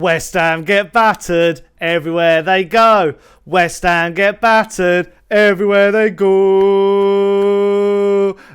West Ham get battered everywhere they go. West Ham get battered everywhere they go.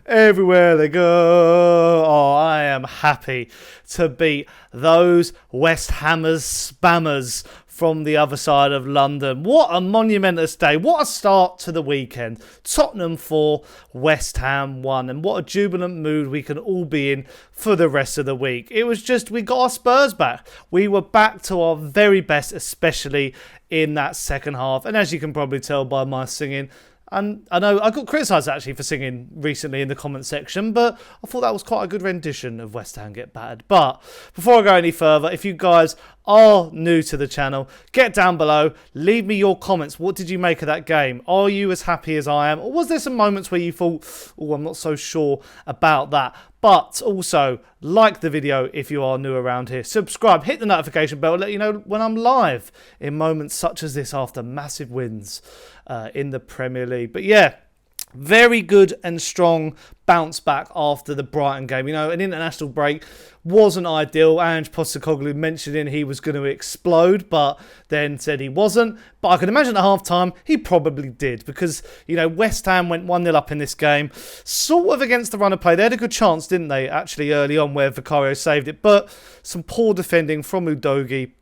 Everywhere they go. Oh, I am happy to beat those West Hammers spammers from the other side of London. What a monumentous day. What a start to the weekend. Tottenham 4, West Ham 1. And what a jubilant mood we can all be in for the rest of the week. It was just, we got our Spurs back. We were back to our very best, especially in that second half. And as you can probably tell by my singing, and I know I got criticised actually for singing recently in the comment section, but I thought that was quite a good rendition of West Ham Get Battered. But before I go any further, if you guys are new to the channel, get down below, leave me your comments. What did you make of that game? Are you as happy as I am? Or was there some moments where you thought, oh, I'm not so sure about that? But also, like the video if you are new around here. Subscribe, hit the notification bell, let you know when I'm live in moments such as this after massive wins in the Premier League. But yeah, very good and strong bounce back after the Brighton game. You know, an international break wasn't ideal. Ange Postecoglou mentioning he was going to explode, but then said he wasn't. But I can imagine at half-time he probably did, because, you know, West Ham went 1-0 up in this game, sort of against the run of play. They had a good chance, didn't they, actually, early on where Vicario saved it. But some poor defending from Udogie,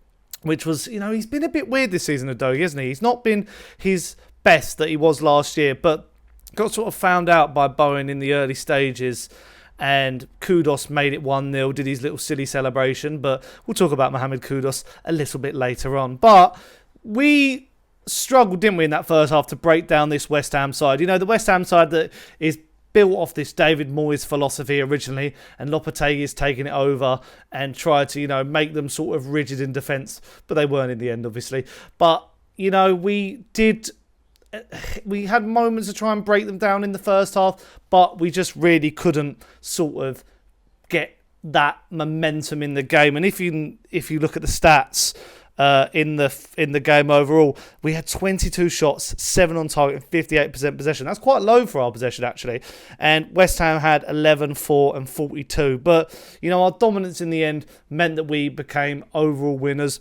which was, you know, he's been a bit weird this season, Udogie, hasn't he? He's not been his best that he was last year, but got sort of found out by Bowen in the early stages, and Kudus made it 1-0, did his little silly celebration, but we'll talk about Mohamed Kudus a little bit later on. But we struggled, didn't we, in that first half to break down this West Ham side. You know, the West Ham side that is built off this David Moyes philosophy originally, and Lopetegui is taking it over and tried to, you know, make them sort of rigid in defence, but they weren't in the end, obviously. But, you know, we had moments to try and break them down in the first half, but we just really couldn't sort of get that momentum in the game. And if you look at the stats in the game overall, we had 22 shots, 7 on target, and 58% possession. That's quite low for our possession, actually. And West Ham had 11, 4, and 42. But, you know, our dominance in the end meant that we became overall winners.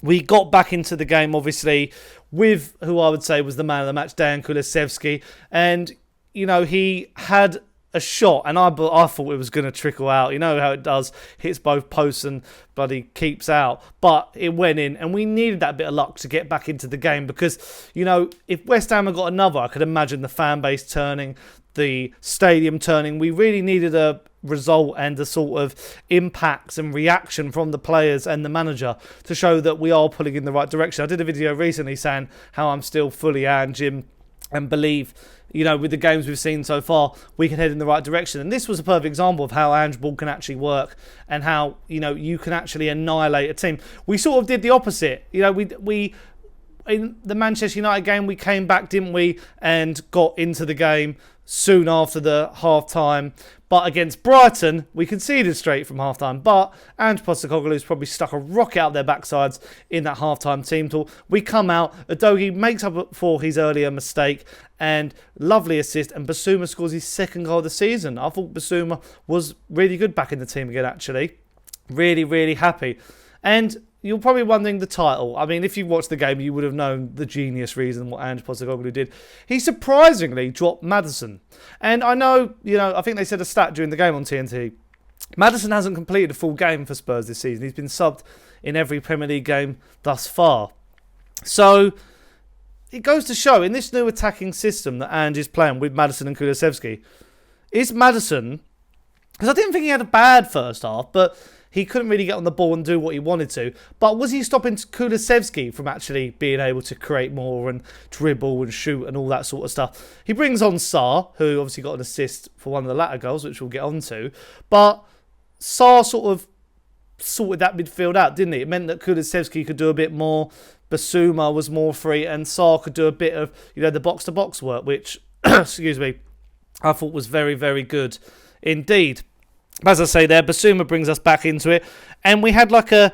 We got back into the game, obviously, with who I would say was the man of the match, Dejan Kulusevski. And, you know, he had a shot, and I thought it was going to trickle out. You know how it does. Hits both posts and bloody keeps out. But it went in, and we needed that bit of luck to get back into the game because, you know, if West Ham had got another, I could imagine the fan base turning, the stadium turning. We really needed a result and the sort of impacts and reaction from the players and the manager to show that we are pulling in the right direction. I did a video recently saying how I'm still fully Ange and believe, you know, with the games we've seen so far, we can head in the right direction. And this was a perfect example of how Ange ball can actually work and how, you know, you can actually annihilate a team. We sort of did the opposite. You know, we in the Manchester United game, we came back, didn't we, and got into the game soon after the half-time. But against Brighton, we conceded straight from half-time. But Ange Postecoglou's probably stuck a rocket out their backsides in that half-time team talk. We come out, Udogie makes up for his earlier mistake, and lovely assist, and Bissouma scores his second goal of the season. I thought Bissouma was really good back in the team again, actually. Really, really happy. And you're probably wondering the title. I mean, if you watched the game, you would have known the genius reason what Ange Postecoglou did. He surprisingly dropped Maddison. And I know, you know, I think they said a stat during the game on TNT. Maddison hasn't completed a full game for Spurs this season. He's been subbed in every Premier League game thus far. So it goes to show, in this new attacking system that Ange is playing with Maddison and Kulusevski, is Maddison, because I didn't think he had a bad first half, but he couldn't really get on the ball and do what he wanted to. But was he stopping Kulusevski from actually being able to create more and dribble and shoot and all that sort of stuff? He brings on Sarr, who obviously got an assist for one of the latter goals, which we'll get on to. But Sarr sort of sorted that midfield out, didn't he? It meant that Kulusevski could do a bit more, Bissouma was more free, and Sarr could do a bit of, you know, the box-to-box work, which, excuse me, I thought was very, very good indeed. As I say there, Bissouma brings us back into it. And we had like a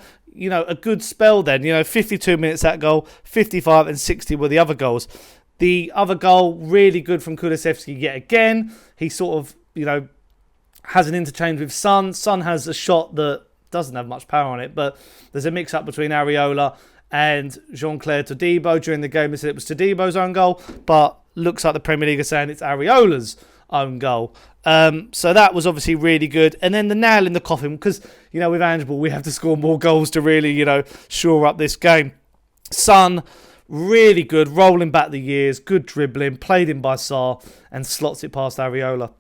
good spell then. You know, 52 minutes that goal, 55 and 60 were the other goals. The other goal, really good from Kulusevski yet again. He sort of, you know, has an interchange with Son. Son has a shot that doesn't have much power on it, but there's a mix-up between Areola and Jean-Clair Todibo during the game. They said it was Todibo's own goal, but looks like the Premier League are saying it's Areola's own goal. So that was obviously really good. And then the nail in the coffin, because, with Ange Ball, we have to score more goals to really, shore up this game. Son, really good, rolling back the years, good dribbling, played in by Sarr, and slots it past Areola.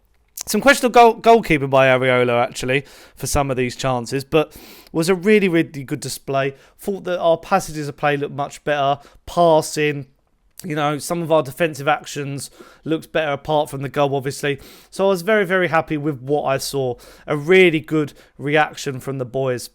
Some questionable goalkeeping by Areola, actually, for some of these chances, but was a really, really good display. Thought that our passages of play looked much better. Passing, some of our defensive actions looked better apart from the goal, obviously. So I was very, very happy with what I saw. A really good reaction from the boys.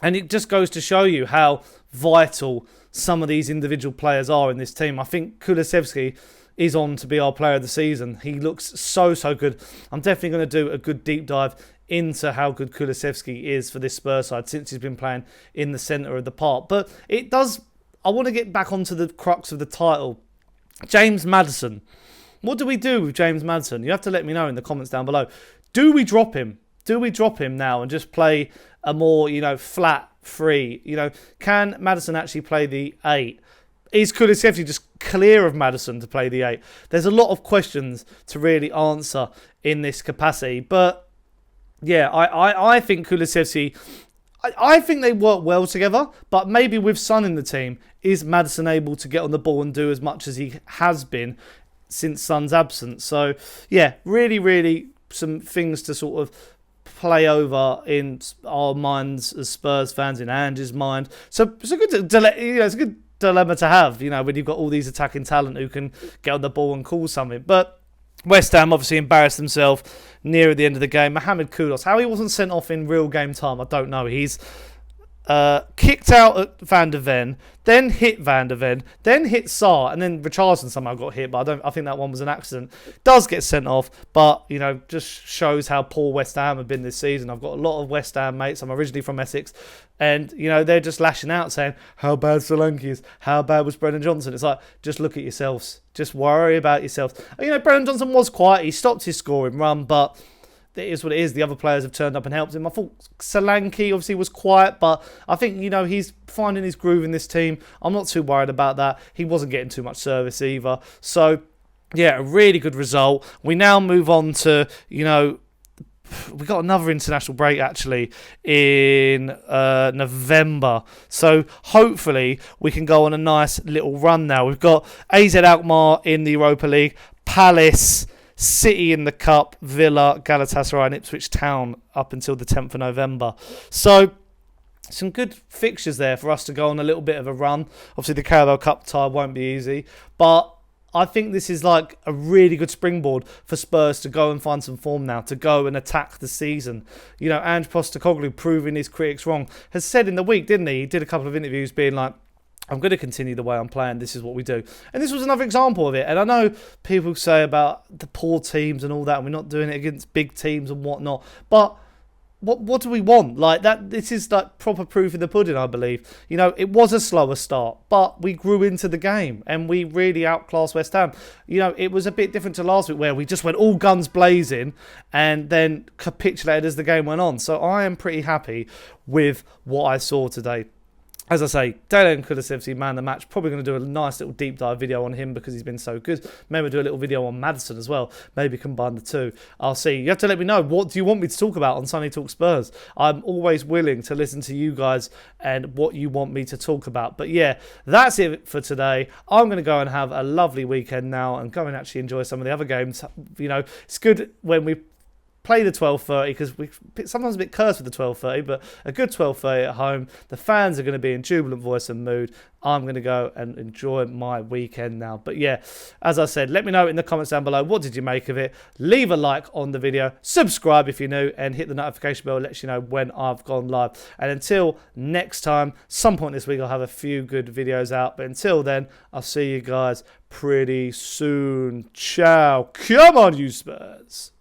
And it just goes to show you how vital some of these individual players are in this team. I think Kulusevski is on to be our player of the season. He looks so good. I'm definitely going to do a good deep dive into how good Kulusevski is for this Spurs side since he's been playing in the centre of the park. But I want to get back onto the crux of the title. James Maddison. What do we do with James Maddison? You have to let me know in the comments down below. Do we drop him? Do we drop him now and just play a more, flat, free? Can Maddison actually play the 8? Is Kulusevski just clear of Maddison to play the 8? There's a lot of questions to really answer in this capacity. But, yeah, I think Kulusevski... I think they work well together, but maybe with Son in the team, is Maddison able to get on the ball and do as much as he has been since Son's absence? So, yeah, really, really some things to sort of play over in our minds as Spurs fans, in Ange's mind. So it's a good dilemma to have, when you've got all these attacking talent who can get on the ball and call something. But West Ham obviously embarrassed themselves near the end of the game. Mohamed Kudus, how he wasn't sent off in real game time, I don't know. He's kicked out at Van der Ven, then hit Van der Ven, then hit Sarr, and then Richarlison somehow got hit, but I think that one was an accident. Does get sent off, but just shows how poor West Ham have been this season. I've got a lot of West Ham mates. I'm originally from Essex, and they're just lashing out saying how bad Solanke is, how bad was Brennan Johnson. It's like, just look at yourselves, just worry about yourselves. Brennan Johnson was quiet, he stopped his scoring run, but it is what it is. The other players have turned up and helped him. I thought Solanke obviously was quiet, but I think, he's finding his groove in this team. I'm not too worried about that. He wasn't getting too much service either. So, yeah, a really good result. We now move on to, we got another international break, actually, in November. So, hopefully, we can go on a nice little run now. We've got AZ Alkmaar in the Europa League, Palace, City in the Cup, Villa, Galatasaray and Ipswich Town up until the 10th of November. So, some good fixtures there for us to go on a little bit of a run. Obviously, the Carabao Cup tie won't be easy, but I think this is like a really good springboard for Spurs to go and find some form now, to go and attack the season. Ange Postecoglou, proving his critics wrong, has said in the week, didn't he? He did a couple of interviews being like, I'm going to continue the way I'm playing. This is what we do. And this was another example of it. And I know people say about the poor teams and all that, and we're not doing it against big teams and whatnot. But what do we want? Like that, this is like proper proof in the pudding, I believe. It was a slower start, but we grew into the game and we really outclassed West Ham. It was a bit different to last week where we just went all guns blazing and then capitulated as the game went on. So I am pretty happy with what I saw today. As I say, Dejan Kulusevski, man of the match. Probably going to do a nice little deep dive video on him because he's been so good. Maybe do a little video on Maddison as well. Maybe combine the two. I'll see. You have to let me know. What do you want me to talk about on Sunday Talk Spurs? I'm always willing to listen to you guys and what you want me to talk about. But yeah, that's it for today. I'm going to go and have a lovely weekend now and go and actually enjoy some of the other games. It's good when we play the 12:30 because we sometimes a bit cursed with the 12:30, but a good 12:30 at home. The fans are going to be in jubilant voice and mood. I'm going to go and enjoy my weekend now. But yeah, as I said, let me know in the comments down below, what did you make of it? Leave a like on the video, subscribe if you're new, and hit the notification bell. It lets you know when I've gone live. And until next time, some point this week I'll have a few good videos out. But until then, I'll see you guys pretty soon. Ciao. Come on, you Spurs.